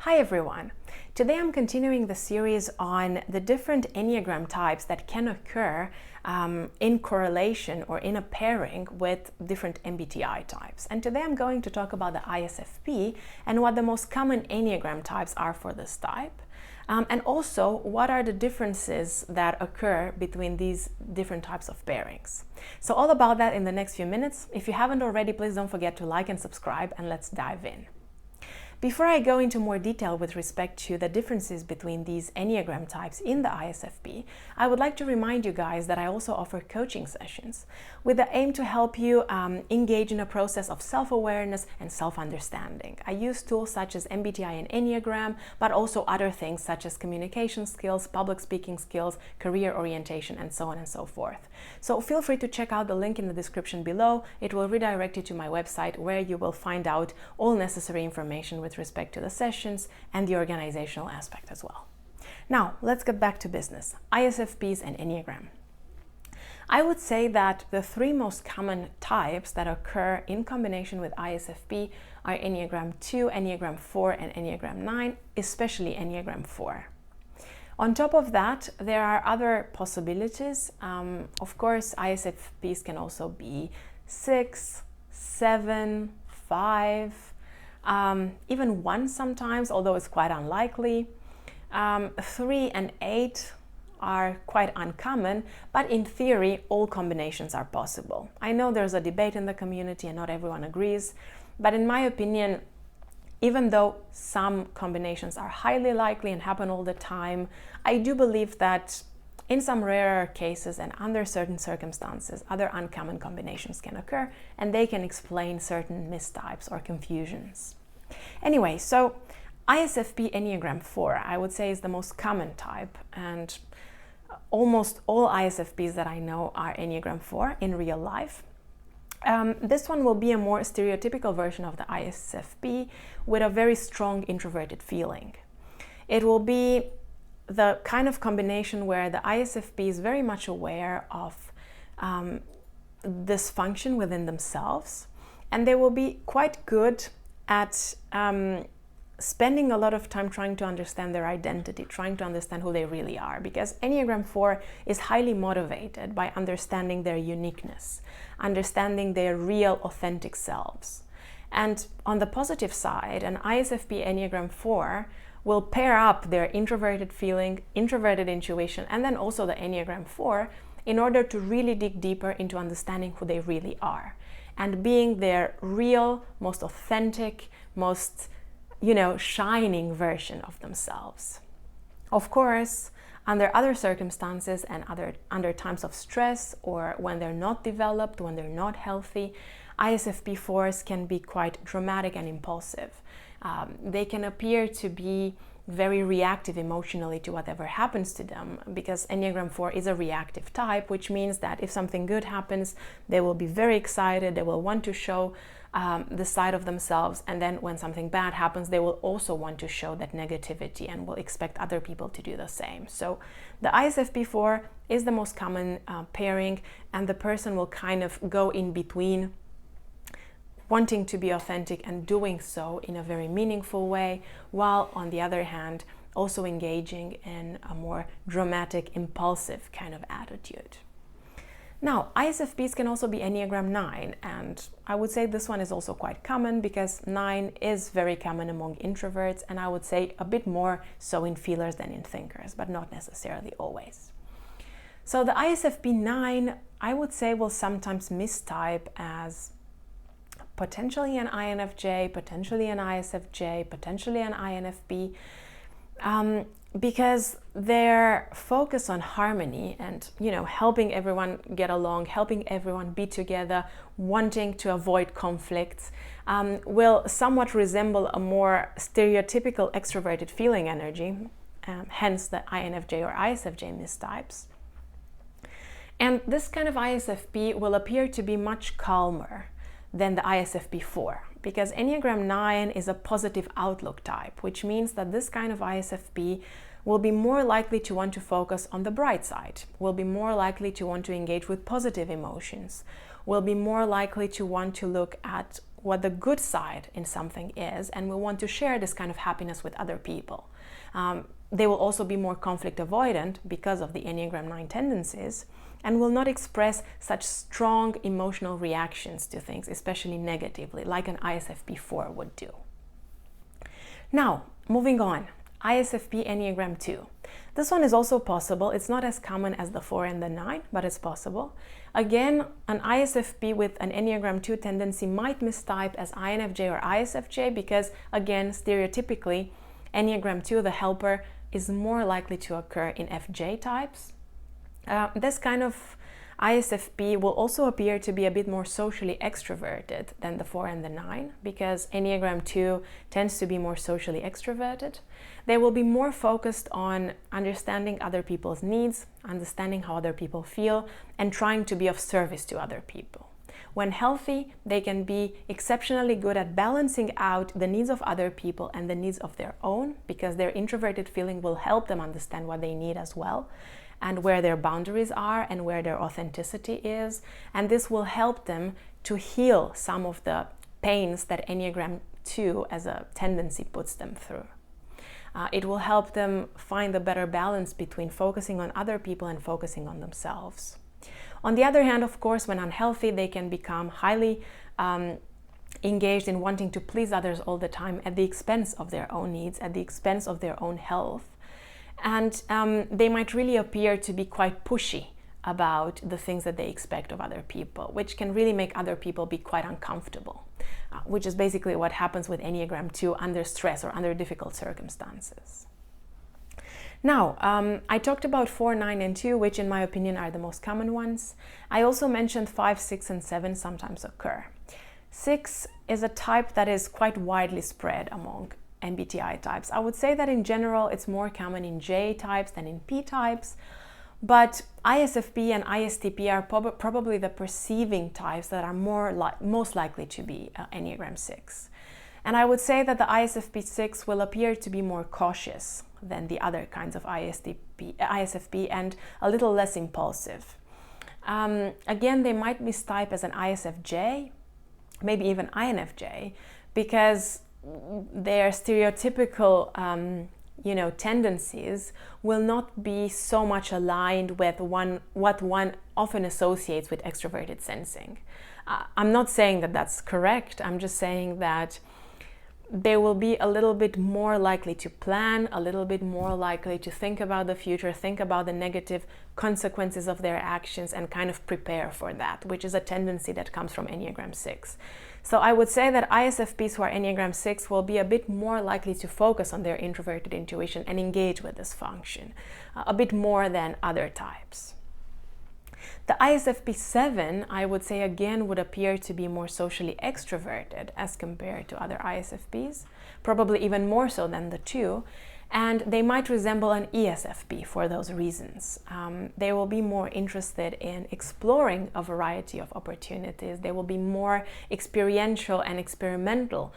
Hi everyone! Today I'm continuing the series on the different Enneagram types that can occur in correlation or in a pairing with different MBTI types. And today I'm going to talk about the ISFP and what the most common Enneagram types are for this type. And also, what are the differences that occur between these different types of pairings? So all about that in the next few minutes. If you haven't already, please don't forget to like and subscribe, and let's dive in. Before I go into more detail with respect to the differences between these Enneagram types in the ISFP, I would like to remind you guys that I also offer coaching sessions with the aim to help you engage in a process of self-awareness and self-understanding. I use tools such as MBTI and Enneagram, but also other things such as communication skills, public speaking skills, career orientation, and so on and so forth. So feel free to check out the link in the description below. It will redirect you to my website where you will find out all necessary information with respect to the sessions and the organizational aspect as well. Now, let's get back to business. ISFPs and Enneagram. I would say that the three most common types that occur in combination with ISFP are Enneagram 2, Enneagram 4, and Enneagram 9, especially Enneagram 4. On top of that, there are other possibilities. Of course, ISFPs can also be 6, 7, 5, even 1 sometimes, although it's quite unlikely. 3 and 8 are quite uncommon, but in theory, all combinations are possible. I know there's a debate in the community and not everyone agrees, but in my opinion, even though some combinations are highly likely and happen all the time, I do believe that in some rarer cases and under certain circumstances, other uncommon combinations can occur, and they can explain certain mistypes or confusions. Anyway, so ISFP Enneagram 4, I would say, is the most common type, and almost all ISFPs that I know are Enneagram 4 in real life. This one will be a more stereotypical version of the ISFP with a very strong introverted feeling. It will be the kind of combination where the ISFP is very much aware of dysfunction within themselves, and they will be quite good at spending a lot of time trying to understand their identity, trying to understand who they really are, because Enneagram 4 is highly motivated by understanding their uniqueness, understanding their real, authentic selves. And on the positive side, an ISFP Enneagram 4 will pair up their introverted feeling, introverted intuition, and then also the Enneagram 4 in order to really dig deeper into understanding who they really are and being their real, most authentic, most, shining version of themselves. Of course, under other circumstances and under times of stress, or when they're not developed, when they're not healthy, ISFP 4s can be quite dramatic and impulsive. They can appear to be very reactive emotionally to whatever happens to them, because Enneagram 4 is a reactive type, which means that if something good happens, they will be very excited, they will want to show the side of themselves, and then when something bad happens, they will also want to show that negativity and will expect other people to do the same. So the ISFP 4 is the most common pairing, and the person will kind of go in between wanting to be authentic and doing so in a very meaningful way, while on the other hand also engaging in a more dramatic, impulsive kind of attitude. Now, ISFPs can also be Enneagram 9, and I would say this one is also quite common because 9 is very common among introverts, and I would say a bit more so in feelers than in thinkers, but not necessarily always. So the ISFP 9, I would say, will sometimes mistype as potentially an INFJ, potentially an ISFJ, potentially an INFP, because their focus on harmony and helping everyone get along, helping everyone be together, wanting to avoid conflicts, will somewhat resemble a more stereotypical extroverted feeling energy, hence the INFJ or ISFJ mistypes. And this kind of ISFP will appear to be much calmer than the ISFP 4, because Enneagram 9 is a positive outlook type, which means that this kind of ISFP will be more likely to want to focus on the bright side, will be more likely to want to engage with positive emotions, will be more likely to want to look at what the good side in something is, and will want to share this kind of happiness with other people. They will also be more conflict avoidant because of the Enneagram 9 tendencies, and will not express such strong emotional reactions to things, especially negatively, like an ISFP 4 would do. Now, moving on, ISFP Enneagram 2. This one is also possible. It's not as common as the 4 and the 9, but it's possible. Again, an ISFP with an Enneagram 2 tendency might mistype as INFJ or ISFJ because, again, stereotypically, Enneagram 2, the helper, is more likely to occur in FJ types. This kind of ISFP will also appear to be a bit more socially extroverted than the 4 and the 9 because Enneagram 2 tends to be more socially extroverted. They will be more focused on understanding other people's needs, understanding how other people feel, and trying to be of service to other people. When healthy, they can be exceptionally good at balancing out the needs of other people and the needs of their own, because their introverted feeling will help them understand what they need as well, and where their boundaries are and where their authenticity is. And this will help them to heal some of the pains that Enneagram 2 as a tendency puts them through. It will help them find a better balance between focusing on other people and focusing on themselves. On the other hand, of course, when unhealthy, they can become highly engaged in wanting to please others all the time at the expense of their own needs, at the expense of their own health. And they might really appear to be quite pushy about the things that they expect of other people, which can really make other people be quite uncomfortable, which is basically what happens with Enneagram 2 under stress or under difficult circumstances. Now, I talked about 4, 9, and 2, which in my opinion are the most common ones. I also mentioned 5, 6, and 7 sometimes occur. 6 is a type that is quite widely spread among MBTI types. I would say that in general it's more common in J types than in P types, but ISFP and ISTP are probably the perceiving types that are most likely to be Enneagram 6. And I would say that the ISFP 6 will appear to be more cautious than the other kinds of ISFP and a little less impulsive. Again, they might mistype as an ISFJ, maybe even INFJ, because their stereotypical tendencies will not be so much aligned with what one often associates with extroverted sensing. I'm not saying that that's correct. I'm just saying that they will be a little bit more likely to plan, a little bit more likely to think about the future, think about the negative consequences of their actions, and kind of prepare for that, which is a tendency that comes from Enneagram 6. So I would say that ISFPs who are Enneagram 6 will be a bit more likely to focus on their introverted intuition and engage with this function, a bit more than other types. The ISFP 7, I would say again, would appear to be more socially extroverted as compared to other ISFPs, probably even more so than the 2, and they might resemble an ESFP for those reasons. They will be more interested in exploring a variety of opportunities. They will be more experiential and experimental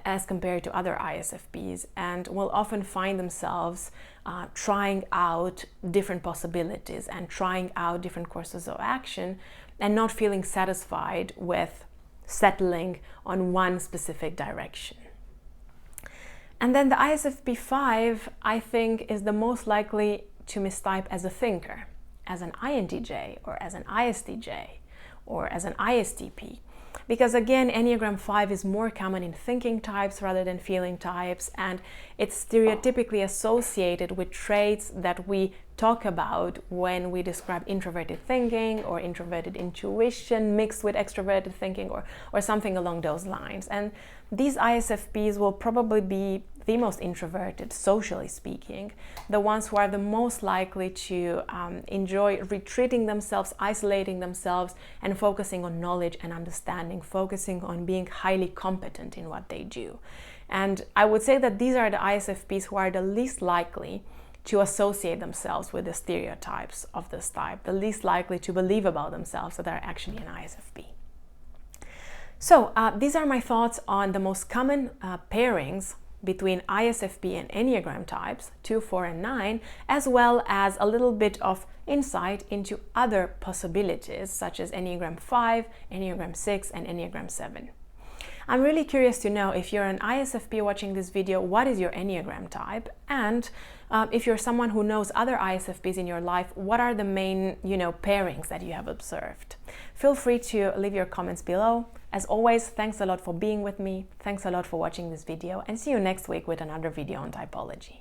as compared to other ISFPs, and will often find themselves trying out different possibilities and trying out different courses of action and not feeling satisfied with settling on one specific direction. And then the ISFP 5, I think, is the most likely to mistype as a thinker, as an INTJ or as an ISTJ or as an ISTP. Because again, Enneagram 5 is more common in thinking types rather than feeling types, and it's stereotypically associated with traits that we talk about when we describe introverted thinking or introverted intuition mixed with extroverted thinking or something along those lines. And these ISFPs will probably be the most introverted, socially speaking, the ones who are the most likely to enjoy retreating themselves, isolating themselves, and focusing on knowledge and understanding, focusing on being highly competent in what they do. And I would say that these are the ISFPs who are the least likely to associate themselves with the stereotypes of this type, the least likely to believe about themselves that they're actually an ISFP. So these are my thoughts on the most common pairings between ISFP and Enneagram types 2, 4, and 9, as well as a little bit of insight into other possibilities such as Enneagram 5, Enneagram 6, and Enneagram 7. I'm really curious to know, if you're an ISFP watching this video, what is your Enneagram type? And if you're someone who knows other ISFPs in your life, what are the main, pairings that you have observed? Feel free to leave your comments below. As always, thanks a lot for being with me. Thanks a lot for watching this video, and see you next week with another video on typology.